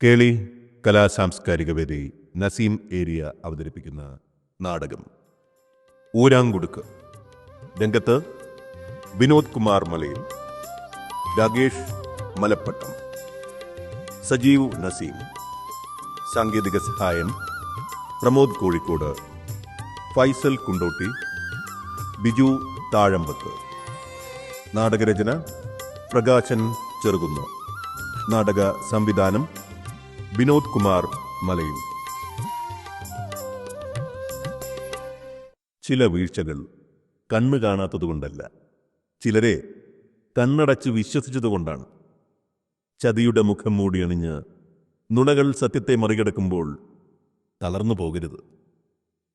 കേളി കലാസാംസ്കാരിക വേദി നസീം ഏരിയ അവതരിപ്പിക്കുന്ന നാടകം ഊരാങ്കുടുക്ക്. രംഗത്ത് വിനോദ് കുമാർ മലയിൽ, രാകേഷ് മലപ്പട്ടം, സജീവ് നസീം. സാങ്കേതിക സഹായം പ്രമോദ് കോഴിക്കോട്, ഫൈസൽ കുണ്ടോട്ടി, ബിജു താഴമ്പത്ത്. നാടകരചന പ്രകാശൻ ചെറുകുന്ന്. നാടക സംവിധാനം വിനോദ് കുമാർ മലയിൽ. ചില വീഴ്ചകൾ കണ്ണ് കാണാത്തതുകൊണ്ടല്ല, ചിലരെ കണ്ണടച്ച് വിശ്വസിച്ചതുകൊണ്ടാണ്. ചതിയുടെ മുഖം മൂടിയണിഞ്ഞ് നുണകൾ സത്യത്തെ മറികടക്കുമ്പോൾ തളർന്നു പോകരുത്.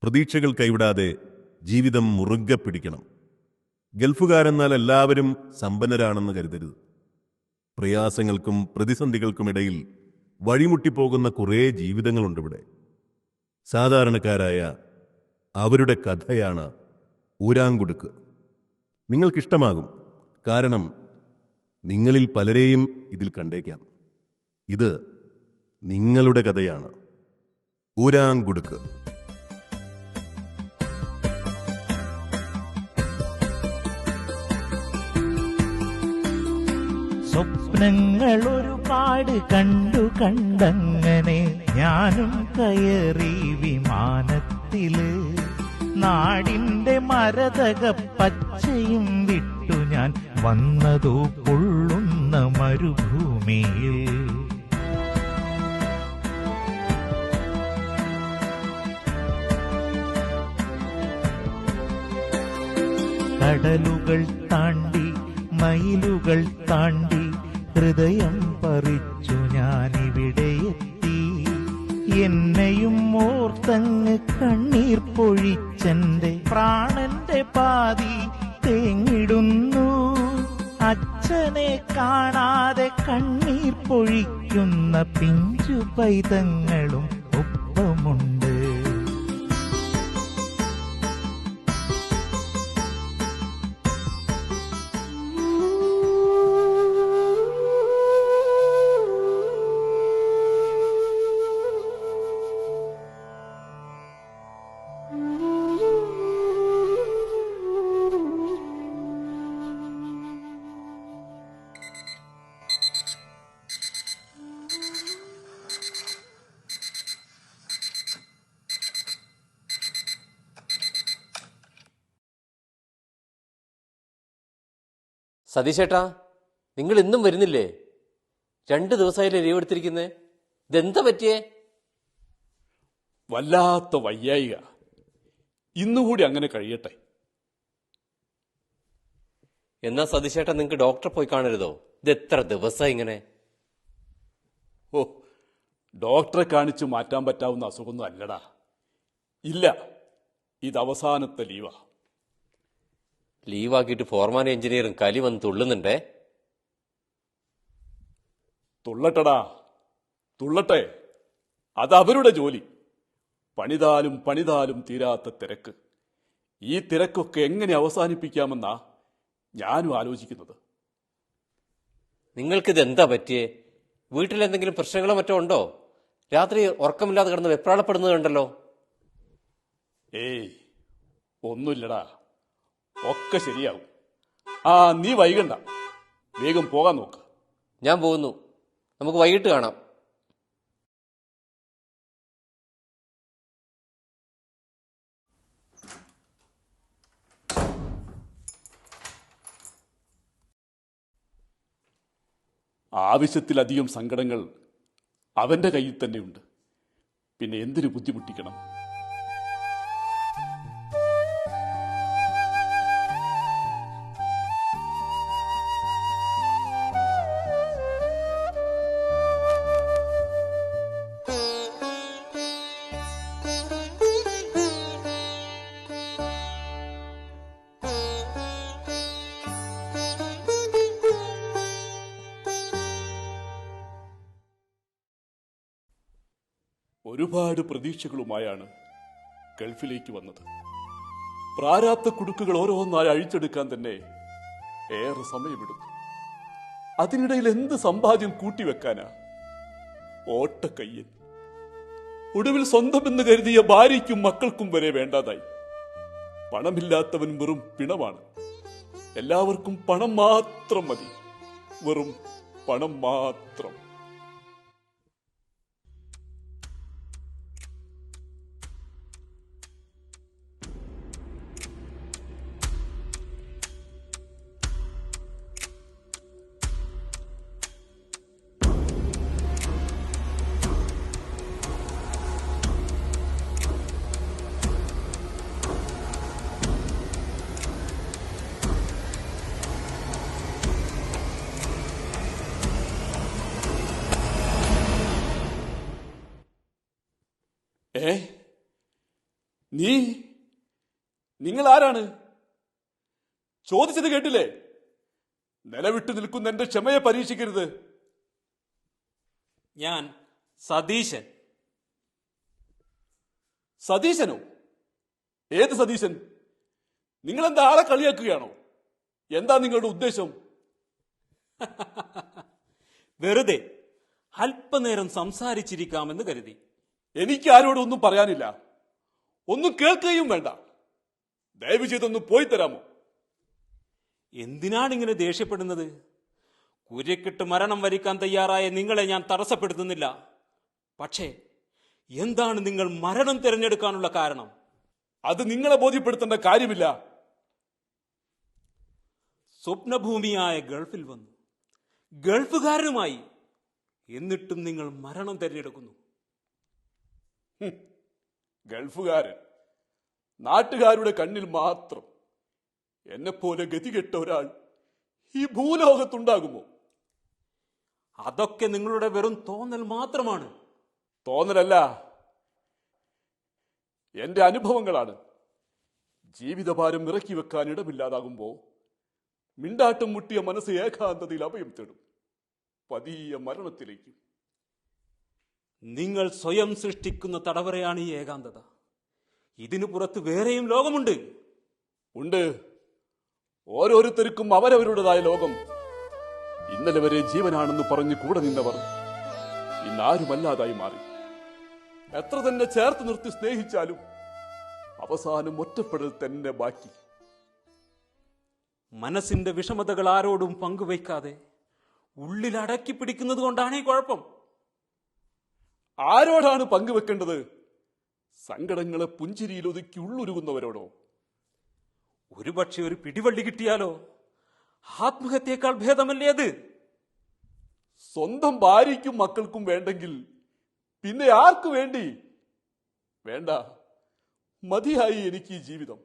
പ്രതീക്ഷകൾ കൈവിടാതെ ജീവിതം മുറുകെ പിടിക്കണം. ഗൾഫുകാരെന്നാൽ എല്ലാവരും സമ്പന്നരാണെന്ന് കരുതരുത്. പ്രയാസങ്ങൾക്കും പ്രതിസന്ധികൾക്കുമിടയിൽ വഴിമുട്ടിപ്പോകുന്ന കുറേ ജീവിതങ്ങളുണ്ടിവിടെ. സാധാരണക്കാരായ അവരുടെ കഥയാണ് ഊരാങ്കുടുക്ക്. നിങ്ങൾക്കിഷ്ടമാകും, കാരണം നിങ്ങളിൽ പലരെയും ഇതിൽ കണ്ടേക്കാം. ഇത് നിങ്ങളുടെ കഥയാണ്. ഊരാങ്കുടുക്ക്. സ്വപ്നങ്ങൾ ഒരുപാട് കണ്ടങ്ങനെ ഞാനും കയറി വിമാനത്തില്. നാടിന്റെ മരതക പച്ചയും വിട്ടു ഞാൻ വന്നതു പൊള്ളുന്ന മരുഭൂമിയിൽ. കടലുകൾ താണ്ടി മയിലുകൾ താണ്ടി ഹൃദയം പറിച്ചു ഞാനിവിടെ എത്തി. എന്നെയും ഓർത്തങ്ങ് കണ്ണീർ പൊഴിച്ചെന്റെ പ്രാണന്റെ പാതി തേങ്ങിടുന്നു. അച്ഛനെ കാണാതെ കണ്ണീർ പൊഴിക്കുന്ന പിഞ്ചു പൈതങ്ങളും ഒപ്പമുണ്ട്. സതീശേട്ടാ, നിങ്ങൾ ഇന്നും വരുന്നില്ലേ? 2 ദിവസമായില്ലേ ലീവ് എടുത്തിരിക്കുന്നേ? ഇതെന്താ പറ്റിയേ? വല്ലാത്ത വയ്യായിക. ഇന്നുകൂടി അങ്ങനെ കഴിയട്ടെ. എന്നാ സതീശേട്ടാ, നിങ്ങൾക്ക് ഡോക്ടറെ പോയി കാണരുതോ? ഇത് എത്ര ദിവസം ഇങ്ങനെ? ഓ, ഡോക്ടറെ കാണിച്ചു മാറ്റാൻ പറ്റാവുന്ന അസുഖമൊന്നും അല്ലടാ. ഇല്ല, ഇത് അവസാനത്തെ ലീവാ. ലീവാക്കിയിട്ട് ഫോർമാൻ എഞ്ചിനീയറും കലി വന്ന് തുള്ളുന്നുണ്ടേ. തുള്ളട്ടടാ, തുള്ളട്ടെ. അത് അവരുടെ ജോലി. പണിതാലും പണിതാലും തീരാത്ത തിരക്ക്. ഈ തിരക്കൊക്കെ എങ്ങനെ അവസാനിപ്പിക്കാമെന്നാ ഞാനും ആലോചിക്കുന്നത്. നിങ്ങൾക്കിത് എന്താ പറ്റിയേ? വീട്ടിലെന്തെങ്കിലും പ്രശ്നങ്ങളോ മറ്റോ ഉണ്ടോ? രാത്രി ഉറക്കമില്ലാതെ കിടന്ന് വെപ്രാളപ്പെടുന്നത് കണ്ടല്ലോ. ഏയ്, ഒന്നുമില്ലടാ, ഒക്കെ ശരിയാവും. നീ വൈകണ്ട, വേഗം പോകാൻ നോക്ക്. ഞാൻ പോകുന്നു, നമുക്ക് വൈകിട്ട് കാണാം. ആവശ്യത്തിലധികം സങ്കടങ്ങൾ അവന്റെ കയ്യിൽ തന്നെയുണ്ട്. പിന്നെ എന്തിനു ബുദ്ധിമുട്ടിക്കണം? ഒരുപാട് പ്രതീക്ഷകളുമായാണ് ഗൾഫിലേക്ക് വന്നത്. പ്രാരാബ്ധ കുടുക്കുകൾ ഓരോന്നായി അഴിച്ചെടുക്കാൻ തന്നെ ഏറെ സമയമെടുത്തു. അതിനിടയിൽ എന്ത് സമ്പാദ്യം കൂട്ടിവെക്കാനാ? ഓട്ടക്കയ്യൻ. ഒടുവിൽ സ്വന്തമെന്ന് കരുതിയ ഭാര്യയ്ക്കും മക്കൾക്കും വരെ വേണ്ടാതായി. പണമില്ലാത്തവൻ വെറും പിണമാണ്. എല്ലാവർക്കും പണം മാത്രം മതി, വെറും പണം മാത്രം. നിങ്ങൾ ആരാണ്? ചോദിച്ചത് കേട്ടില്ലേ? നിലവിട്ട് നിൽക്കുന്ന എന്റെ ക്ഷമയെ പരീക്ഷിക്കരുത്. ഞാൻ സതീശൻ. സതീശനോ? ഏത് സതീശൻ? നിങ്ങളെന്താ ആളെ കളിയാക്കുകയാണോ? എന്താ നിങ്ങളുടെ ഉദ്ദേശം? വെറുതെ അല്പനേരം സംസാരിച്ചിരിക്കാമെന്ന് കരുതി. എനിക്ക് ആരോടും ഒന്നും പറയാനില്ല. ഒന്നും കേൾക്കുകയും വേണ്ട. ദയവ് ചെയ്തൊന്ന് പോയി തരാമോ? എന്തിനാണ് ഇങ്ങനെ ദേഷ്യപ്പെടുന്നത്? കുരക്കിട്ട് മരണം വരിക്കാൻ തയ്യാറായ നിങ്ങളെ ഞാൻ തടസ്സപ്പെടുത്തുന്നില്ല. പക്ഷേ എന്താണ് നിങ്ങൾ മരണം തിരഞ്ഞെടുക്കാനുള്ള കാരണം? അത് നിങ്ങളെ ബോധ്യപ്പെടുത്തേണ്ട കാര്യമില്ല. സ്വപ്നഭൂമിയായ ഗൾഫിൽ വന്നു, ഗൾഫുകാരനുമായി, എന്നിട്ടും നിങ്ങൾ മരണം തിരഞ്ഞെടുക്കുന്നു. ഗൾഫുകാരൻ നാട്ടുകാരുടെ കണ്ണിൽ മാത്രം എന്നെപ്പോലെ ഗതികെട്ട ഒരാൾ ഈ ഭൂലോകത്തുണ്ടാകുമോ? അതൊക്കെ നിങ്ങളുടെ വെറും തോന്നൽ മാത്രമാണ്. തോന്നലല്ല, എന്റെ അനുഭവങ്ങളാണ്. ജീവിതഭാരം ഇറക്കി വെക്കാൻ ഇടമില്ലാതാകുമ്പോ മിണ്ടാട്ടം മുട്ടിയ മനസ്സ് ഏകാന്തതയിൽ അഭയം തേടും, പതിയ മരണത്തിലേക്ക്. നിങ്ങൾ സ്വയം സൃഷ്ടിക്കുന്ന തടവറയാണ് ഈ ഏകാന്തത. ഇതിനു പുറത്ത് വേറെയും ലോകമുണ്ട്. ഉണ്ട്. ഓരോരുത്തർക്കും അവരവരുടേതായ ലോകം. ഇന്നലെ വരെ ജീവനാണെന്ന് പറഞ്ഞ് കൂടെ നിന്നവർ ഇന്നാരുമല്ലാതായി മാറി. എത്ര തന്നെ ചേർത്ത് നിർത്തി സ്നേഹിച്ചാലും അവസാനം ഒറ്റപ്പെടൽ തന്നെ ബാക്കി. മനസ്സിന്റെ വിഷമതകൾ ആരോടും പങ്കുവയ്ക്കാതെ ഉള്ളിൽ അടക്കി പിടിക്കുന്നത് കൊണ്ടാണ് ഈ കുഴപ്പം. ആരോടാണ് പങ്കുവെക്കേണ്ടത്? സങ്കടങ്ങളെ പുഞ്ചിരിയിൽ ഒതുക്കി ഉള്ളുരുകുന്നവരോടോ? ഒരുപക്ഷെ ഒരു പിടിവള്ളി കിട്ടിയാലോ? ആത്മഹത്യയേക്കാൾ ഭേദമല്ലേ അത്? സ്വന്തം ഭാര്യയ്ക്കും മക്കൾക്കും വേണ്ടെങ്കിൽ പിന്നെ ആർക്കു വേണ്ടി? വേണ്ട, മതിയായി എനിക്ക് ഈ ജീവിതം.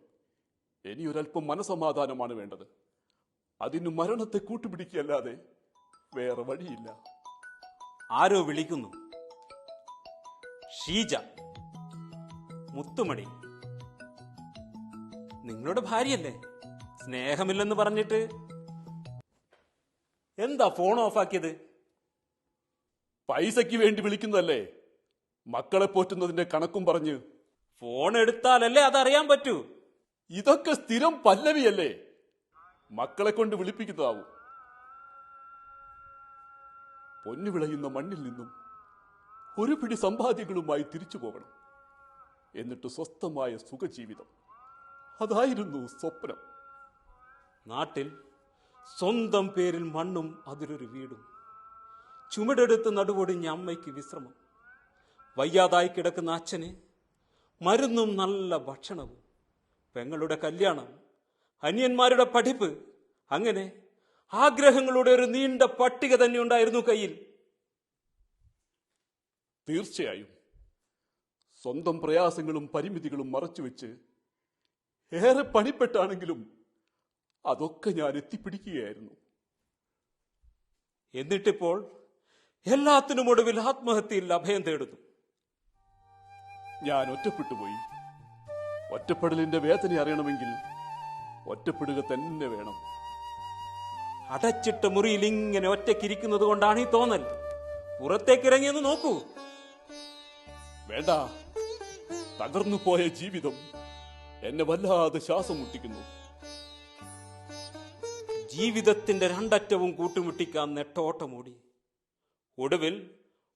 ഇനിയൊരൽപ്പം മനസമാധാനമാണ് വേണ്ടത്. അതിന് മരണത്തെ കൂട്ടുപിടിക്കല്ലാതെ വേറെ വഴിയില്ല. ആരോ വിളിക്കുന്നു. ഷീജ, മുത്തുമണി, നിങ്ങളുടെ ഭാര്യയല്ലേ? സ്നേഹമില്ലെന്ന് പറഞ്ഞിട്ട് എന്താ ഫോൺ ഓഫാക്കിയത്? പൈസയ്ക്ക് വേണ്ടി വിളിക്കുന്നതല്ലേ? മക്കളെ പോറ്റുന്നതിന്റെ കണക്കും പറഞ്ഞ്. ഫോൺ എടുത്താലല്ലേ അതറിയാൻ പറ്റൂ. ഇതൊക്കെ സ്ഥിരം പല്ലവിയല്ലേ? മക്കളെ കൊണ്ട് വിളിപ്പിക്കുന്നതാവും. പൊന്നു വിളയുന്ന മണ്ണിൽ നിന്നും ഒരു പിടി സമ്പാദ്യങ്ങളുമായി തിരിച്ചു പോകണം. എന്നിട്ട് സ്വസ്ഥമായ സുഖജീവിതം. അതായിരുന്നു സ്വപ്നം. നാട്ടിൽ സ്വന്തം പേരിൽ മണ്ണും അതിലൊരു വീടും, ചുമടെടുത്ത് നടുവൊടിഞ്ഞ അമ്മയ്ക്ക് വിശ്രമം, വയ്യാതായി കിടക്കുന്ന അച്ഛന് മരുന്നും നല്ല ഭക്ഷണവും, പെങ്ങളുടെ കല്യാണം, അനിയന്മാരുടെ പഠിപ്പ്, അങ്ങനെ ആഗ്രഹങ്ങളുടെ ഒരു നീണ്ട പട്ടിക തന്നെ ഉണ്ടായിരുന്നു കയ്യിൽ. തീർച്ചയായും സ്വന്തം പ്രയാസങ്ങളും പരിമിതികളും മറച്ചുവെച്ച് ഏറെ പണിപ്പെട്ടാണെങ്കിലും അതൊക്കെ ഞാൻ എത്തിപ്പിടിക്കുകയായിരുന്നു. എന്നിട്ടിപ്പോൾ എല്ലാത്തിനും ഒടുവിൽ ആത്മഹത്യയിൽ അഭയം തേടുന്നു. ഞാൻ ഒറ്റപ്പെട്ടുപോയി. ഒറ്റപ്പെടലിന്റെ വേദന അറിയണമെങ്കിൽ ഒറ്റപ്പെടുക തന്നെ വേണം. അടച്ചിട്ട മുറിയിൽ ഇങ്ങനെ ഒറ്റയ്ക്കിരിക്കുന്നത് കൊണ്ടാണ് ഈ തോന്നൽ. പുറത്തേക്കിറങ്ങിയെന്ന് നോക്കൂ. വേണ്ട, തകർന്നു പോയ ജീവിതം എന്നെ വല്ലാതെ ശ്വാസം മുട്ടിക്കുന്നു. ജീവിതത്തിന്റെ രണ്ടറ്റവും കൂട്ടുമുട്ടിക്കാൻ നെട്ടോട്ടമൂടി. ഒടുവിൽ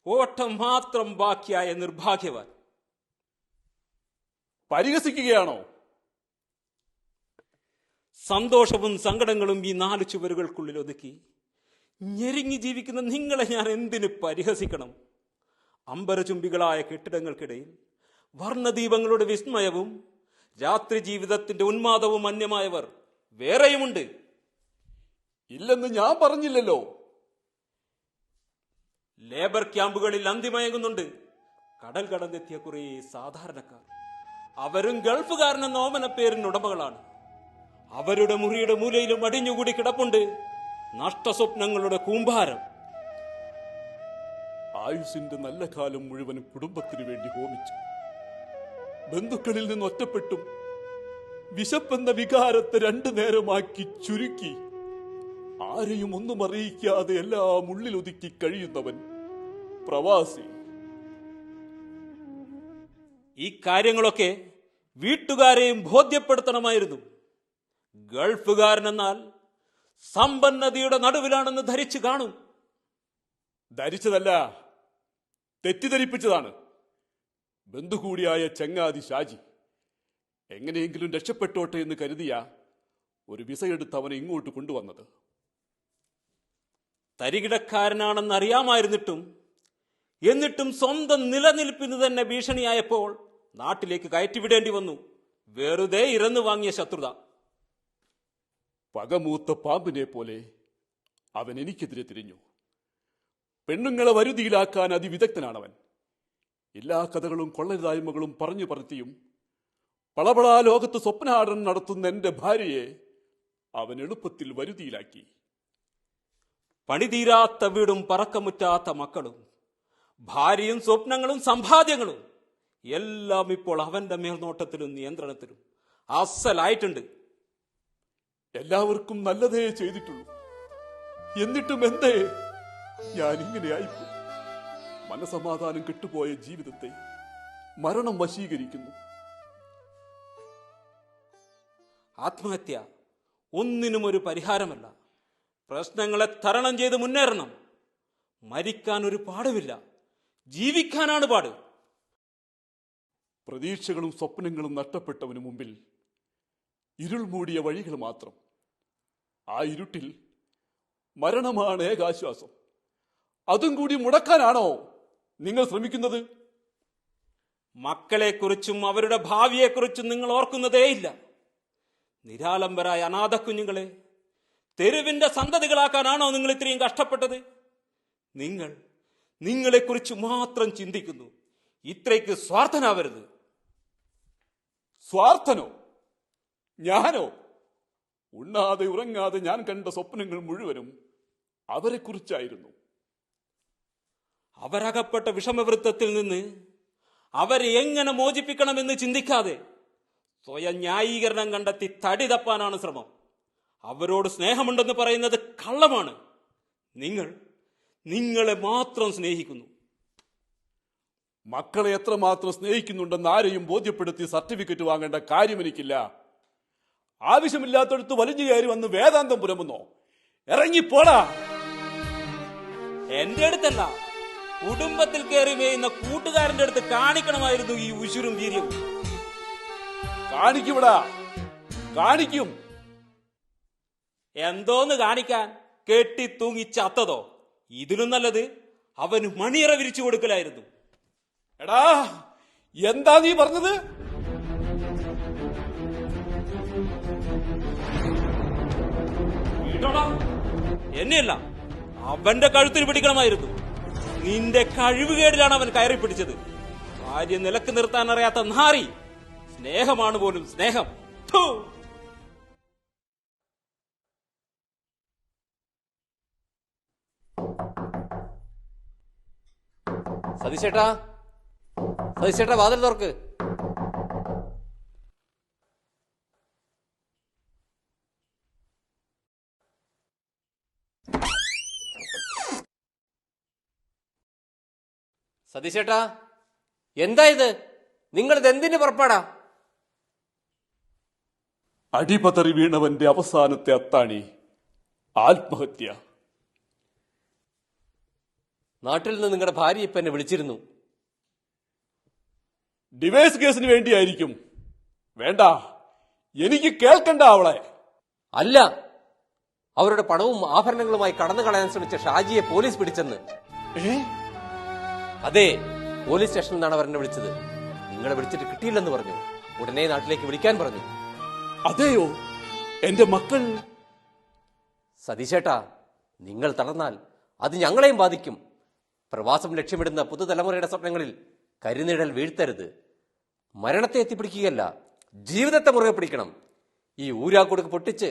ഓട്ടം മാത്രം ബാക്കിയായ നിർഭാഗ്യവാൻ. പരിഹസിക്കുകയാണോ? സന്തോഷവും സങ്കടങ്ങളും ഈ 4 ചുവരുകൾക്കുള്ളിൽ ഒതുക്കി ഞെരുങ്ങി ജീവിക്കുന്ന നിങ്ങളെ ഞാൻ എന്തിന് പരിഹസിക്കണം? അമ്പരചുംബികളായ കെട്ടിടങ്ങൾക്കിടയിൽ വർണ്ണദീപങ്ങളുടെ വിസ്മയവും രാത്രി ജീവിതത്തിന്റെ ഉന്മാദവും അന്യമായവർ വേറെയുമുണ്ട്. ഇല്ലെന്ന് ഞാൻ പറഞ്ഞില്ലല്ലോ. ലേബർ ക്യാമ്പുകളിൽ അന്തിമയങ്ങുന്നുണ്ട് കടൽ കടന്നെത്തിയ കുറേ സാധാരണക്കാർ. അവരും ഗൾഫുകാരനെന്ന ഓമന പേരിന് ഉടമകളാണ്. അവരുടെ മുറിയുടെ മൂലയിലും അടിഞ്ഞുകൂടി കിടപ്പുണ്ട് നഷ്ടസ്വപ്നങ്ങളുടെ കൂമ്പാരം. ആയുസിന്റെ നല്ല കാലം മുഴുവൻ കുടുംബത്തിനു വേണ്ടി ഹോമിച്ചു. ബന്ധുക്കളിൽ നിന്ന് ഒറ്റപ്പെട്ടും വിശപ്പെന്ന വികാരത്തെ 2 നേരമാക്കി ചുരുക്കി ആരെയും ഒന്നും അറിയിക്കാതെ എല്ലാം ഉള്ളിലൊതുക്കി കഴിയുന്നവൻ പ്രവാസി. ഈ കാര്യങ്ങളൊക്കെ വീട്ടുകാരെയും ബോധ്യപ്പെടുത്തണമായിരുന്നു. ഗൾഫുകാരനെന്നാൽ സമ്പന്നതയുടെ നടുവിലാണെന്ന് ധരിച്ചു കാണും. ധരിച്ചതല്ല, തെറ്റിദ്ധരിപ്പിച്ചതാണ്. ബന്ധു കൂടിയായ ചങ്ങാതി ഷാജി എങ്ങനെയെങ്കിലും രക്ഷപ്പെട്ടോട്ടെ എന്ന് കരുതിയ ഒരു വിസയെടുത്ത് അവനെ ഇങ്ങോട്ട് കൊണ്ടുവന്നത്. തരികിടക്കാരനാണെന്ന് അറിയാമായിരുന്നിട്ടും എന്നിട്ടും സ്വന്തം നിലനിൽപ്പിന് തന്നെ ഭീഷണിയായപ്പോൾ നാട്ടിലേക്ക് കയറ്റിവിടേണ്ടി വന്നു. വെറുതെ ഇറന്നു വാങ്ങിയ ശത്രുത. പകമൂത്ത പാമ്പിനെ പോലെ അവൻ എനിക്കെതിരെ തിരിഞ്ഞു. പെണ്ണുങ്ങളെ വരുതിയിലാക്കാൻ അതിവിദഗ്ധനാണവൻ. എല്ലാ കഥകളും കൊള്ളരുതായ്മകളും പറഞ്ഞു പറത്തിയും പളപളാ ലോകത്ത് സ്വപ്നാടനം നടത്തുന്ന എന്റെ ഭാര്യയെ അവൻ എളുപ്പത്തിൽ വരുതിയിലാക്കി. പണിതീരാത്ത വീടും പറക്കമുറ്റാത്ത മക്കളും ഭാര്യയും സ്വപ്നങ്ങളും സമ്പാദ്യങ്ങളും എല്ലാം ഇപ്പോൾ അവന്റെ മേൽനോട്ടത്തിലും നിയന്ത്രണത്തിലും അസലായിട്ടുണ്ട്. എല്ലാവർക്കും നല്ലതേ ചെയ്തിട്ടുള്ളൂ. എന്നിട്ടും എന്തേ ഞാൻ ഇങ്ങനെയായിപ്പോ? മനസമാധാനം കെട്ടുപോയ ജീവിതത്തെ മരണം വശീകരിക്കുന്നു. ആത്മഹത്യ ഒന്നിനും ഒരു പരിഹാരമല്ല. പ്രശ്നങ്ങളെ തരണം ചെയ്ത് മുന്നേറണം. മരിക്കാൻ ഒരു പാടുമില്ല, ജീവിക്കാനാണ് പാട്. പ്രതീക്ഷകളും സ്വപ്നങ്ങളും നഷ്ടപ്പെട്ടവന് മുമ്പിൽ ഇരുൾ മൂടിയ വഴികൾ മാത്രം. ആ ഇരുട്ടിൽ മരണമാണ് ഏകാശ്വാസം. അതും കൂടി മുടക്കാനാണോ നിങ്ങൾ ശ്രമിക്കുന്നത്? മക്കളെക്കുറിച്ചും അവരുടെ ഭാവിയെക്കുറിച്ചും നിങ്ങൾ ഓർക്കുന്നതേയില്ല. നിരാലംബരായ അനാഥ കുഞ്ഞുങ്ങളെ തെരുവിന്റെ സന്തതികളാക്കാനാണോ നിങ്ങൾ ഇത്രയും കഷ്ടപ്പെട്ടത്? നിങ്ങളെക്കുറിച്ച് മാത്രം ചിന്തിക്കുന്നു. ഇത്രയ്ക്ക് സ്വാർത്ഥനാവരുത്. സ്വാർത്ഥനോ? ഞാനോ? ഉണ്ണാതെ ഉറങ്ങാതെ ഞാൻ കണ്ട സ്വപ്നങ്ങൾ മുഴുവനും അവരെക്കുറിച്ചായിരുന്നു. അവരകപ്പെട്ട വിഷമവൃത്തത്തിൽ നിന്ന് അവരെ എങ്ങനെ മോചിപ്പിക്കണമെന്ന് ചിന്തിക്കാതെ സ്വയം ന്യായീകരണം കണ്ടെത്തി തടി തപ്പാനാണ് ശ്രമം. അവരോട് സ്നേഹമുണ്ടെന്ന് പറയുന്നത് കള്ളമാണ്. നിങ്ങളെ മാത്രം സ്നേഹിക്കുന്നു. മക്കളെ എത്രമാത്രം സ്നേഹിക്കുന്നുണ്ടെന്ന് ആരെയും ബോധ്യപ്പെടുത്തി സർട്ടിഫിക്കറ്റ് വാങ്ങേണ്ട കാര്യം എനിക്കില്ല. ആവശ്യമില്ലാത്തടുത്ത് വലിഞ്ഞു കയറി വന്ന് വേദാന്തം പുലമ്പുന്നോ? ഇറങ്ങിപ്പോടാ. എന്റെ അടുത്തല്ല, കുടുംബത്തിൽ കയറി മേയുന്ന കൂട്ടുകാരന്റെ അടുത്ത് കാണിക്കണമായിരുന്നു ഈ ഉശുരും വീര്യവും. കാണിക്കുവിടാ, കാണിക്കും. എന്തോന്ന് കാണിക്കാൻ? കെട്ടി തൂങ്ങി ചത്തതോ? ഇതിലും നല്ലത് അവന് മണിയറ വിരിച്ചു കൊടുക്കലായിരുന്നു. എടാ, എന്താ നീ പറഞ്ഞത്? എന്നെയല്ല, അവന്റെ കഴുത്തിൽ പിടിക്കണമായിരുന്നു. നിന്റെ കഴിവുകേടിലാണ് അവൻ കയറി പിടിച്ചത്. ഭാര്യ നിലക്ക് നിർത്താൻ അറിയാത്ത നാറി. സ്നേഹമാണ് പോലും സ്നേഹം. ഥു. സതീശേട്ടാ, വാതിൽ തുറക്ക്. സതീശേട്ടാ, എന്താ ഇത്? നിങ്ങളിത് എന്തിന് പുറപ്പാടാ? അടിപതറി വീണവന്റെ അവസാനത്തെ അത്താണി ആത്മഹത്യ. നാട്ടിൽ നിന്ന് നിങ്ങളുടെ ഭാര്യ ഇപ്പൊ എന്നെ വിളിച്ചിരുന്നു. ഡിവോഴ്സ് കേസിന് വേണ്ടിയായിരിക്കും. വേണ്ട, എനിക്ക് കേൾക്കണ്ട അവളെ. അല്ല, അവരുടെ പണവും ആഭരണങ്ങളുമായി കടന്നു കളയാൻ ശ്രമിച്ച ഷാജിയെ പോലീസ് പിടിച്ചെന്ന്. അതെ, പോലീസ് സ്റ്റേഷനിൽ നിന്നാണ് അവരെന്നെ വിളിച്ചത്. നിങ്ങളെ വിളിച്ചിട്ട് കിട്ടിയില്ലെന്ന് പറഞ്ഞു. ഉടനെ നാട്ടിലേക്ക് വിളിക്കാൻ പറഞ്ഞു. അതെയോ? എന്റെ മക്കൾ? സതീശേട്ടാ, നിങ്ങൾ തളർന്നാൽ അത് ഞങ്ങളെയും ബാധിക്കും. പ്രവാസം ലക്ഷ്യമിടുന്ന പുതുതലമുറയുടെ സ്വപ്നങ്ങളിൽ കരിനിഴൽ വീഴ്ത്തരുത്. മരണത്തെ എത്തിപ്പിടിക്കുകയല്ല, ജീവിതത്തെ മുറുകെ പിടിക്കണം. ഈ ഊരാക്കുടുക്ക് പൊട്ടിച്ച്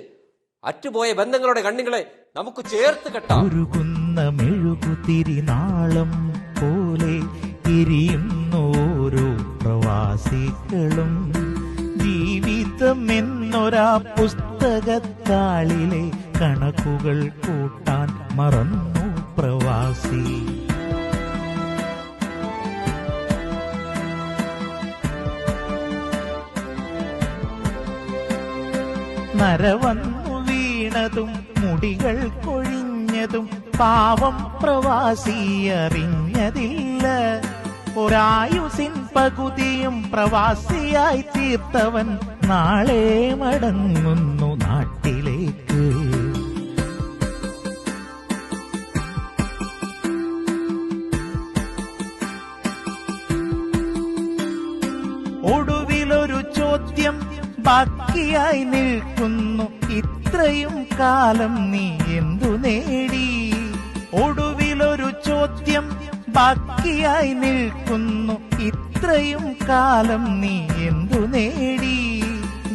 അറ്റുപോയ ബന്ധങ്ങളുടെ കണ്ണികളെ നമുക്ക് ചേർത്ത് കെട്ടാം. ഉരുകുന്ന മെഴുകുതിരി നാളം പോലെ എരിയുന്ന ഓരോ പ്രവാസികളും ജീവിതം എന്നൊരാ പുസ്തകത്താളിലെ കണക്കുകൾ കൂട്ടാൻ മറന്നു പ്രവാസി. നരവന്നു വീണതും മുടികൾ കൊഴിഞ്ഞതും പാവം പ്രവാസി അറിഞ്ഞതില്ല. ഒരായുസിൻ പകുതിയും പ്രവാസിയായി തീർത്തവൻ നാളെ മടങ്ങുന്നു നാട്ടിലേക്ക്. ഒടുവിലൊരു ചോദ്യം ബാക്കിയായി നിൽക്കുന്നു, ഇത്രയും കാലം നീ എന്തു നേടി? ഒടുവിലൊരു ചോദ്യം ബാക്കിയായി നിൽക്കുന്നു, ഇത്രയും കാലം നീ എന്തു നേടി?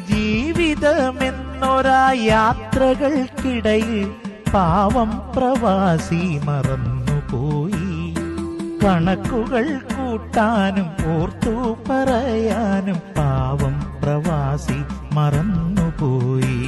ജീവിതമെന്നൊരാ യാത്രകൾക്കിടയിൽ പാവം പ്രവാസി മറന്നുപോയി. കണക്കുകൾ കൂട്ടാനും ഓർത്തു പറയാനും പാവം പ്രവാസി മറന്നുപോയി.